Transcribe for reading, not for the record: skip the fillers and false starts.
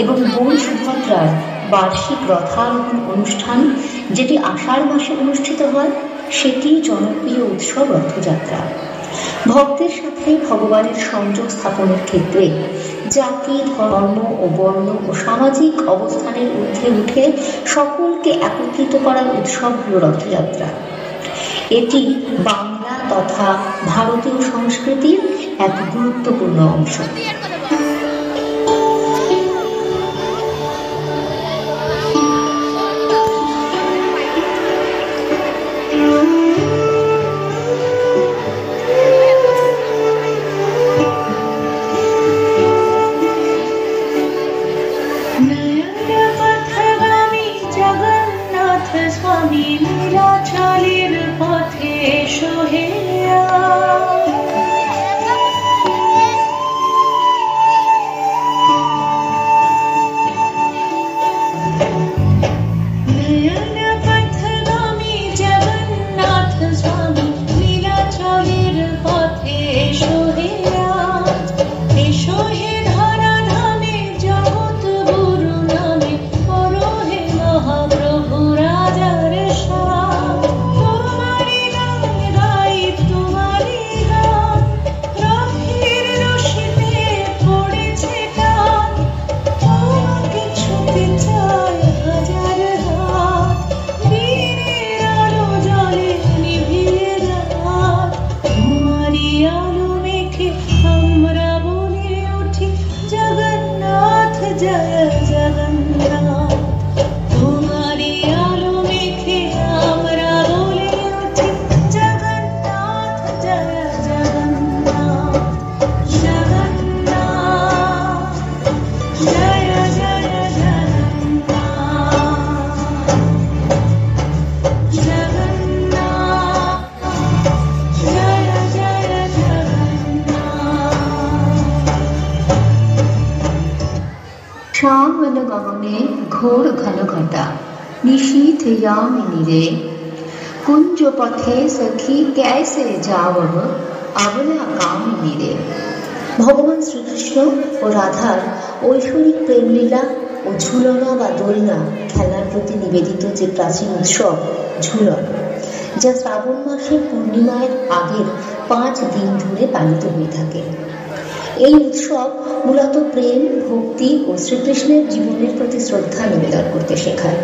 এবং বোন সুভদ্রার বার্ষিক রথারোহণ অনুষ্ঠান, যেটি আষাঢ় মাসে অনুষ্ঠিত হয়, সেটি জনপ্রিয় উৎসব রথযাত্রা। ভক্তের সাথে ভগবানের সংযোগ স্থাপনের ক্ষেত্রে জাতি, ধর্ম ও বর্ণ ও সামাজিক অবস্থানের ঊর্ধ্বে উঠে সকলকে একত্রিত করার উৎসব হল রথযাত্রা। এটি বাংলা তথা ভারতীয় সংস্কৃতির এক গুরুত্বপূর্ণ অংশ। श्यामल गगने घोर घन घटा निशीथ यामिनी रे कुंज पथे सखी कैसे जावब अबला कामिनी रे। ভগবান শ্রীকৃষ্ণ ও রাধার ঐশ্বরিক প্রেমলীলা ও ঝুলনা বা দোলনা খেলার প্রতি নিবেদিত যে প্রাচীন উৎসব ঝুলন, যা শ্রাবণ মাসের পূর্ণিমার আগের 5 দিন ধরে পালিত হয়ে থাকে। এই উৎসব মূলত প্রেম, ভক্তি ও শ্রীকৃষ্ণের জীবনের প্রতি শ্রদ্ধা নিবেদন করতে শেখায়।